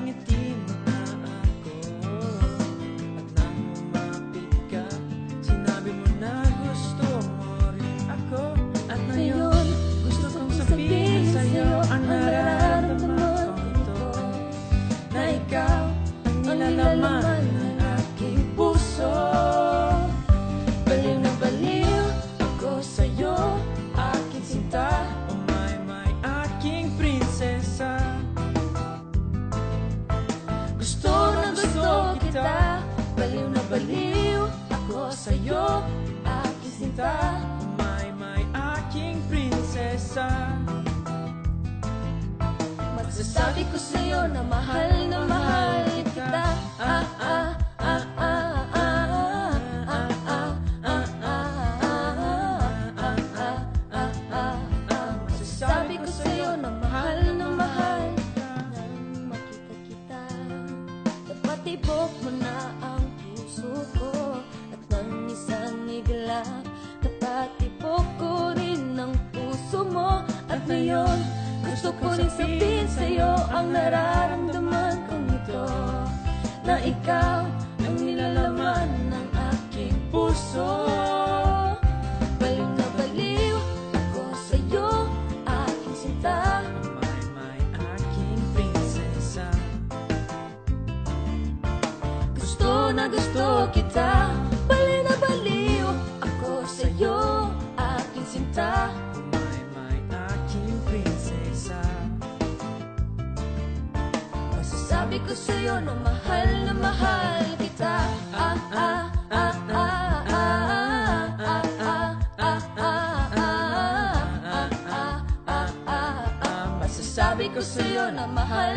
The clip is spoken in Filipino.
Napangiti mo na ako, at nang lumapit ka, sinabi mo na gusto mo rin ako. At ngayon, gusto kong sabihin sa'yo ang nararamdaman ko ito, na ikaw ang nilalaman ng aking puso. Baliw na baliw ako sa'yo, aking sinta. Oh my, aking prinsesa. Gusto na gusto kita, baliw na baliw ako sa'yo, aking sinta. Oh my, aking prinsesa. Masasabi ko sa'yo na mahal kita. Masasabi ko sa'yo na mahal kita. Nang makita kita, dapat tibok mo na ang puso ko, at nang isang iglap, dapat tibok ko rin ang puso mo. At ngayon, gusto ko rin sabihin sa'yo ang nararamdaman kong ito, na ikaw ang nilalaman ng aking puso. Baliw na baliw ako sa'yo, aking sinta. My, aking prinsesa. Gusto na gusto kita, baliw na baliw ako sa'yo, aking sinta. My, aking prinsesa. Masasabi ko sa'yo na mahal kita. Masasabi ko sa'yo na mahal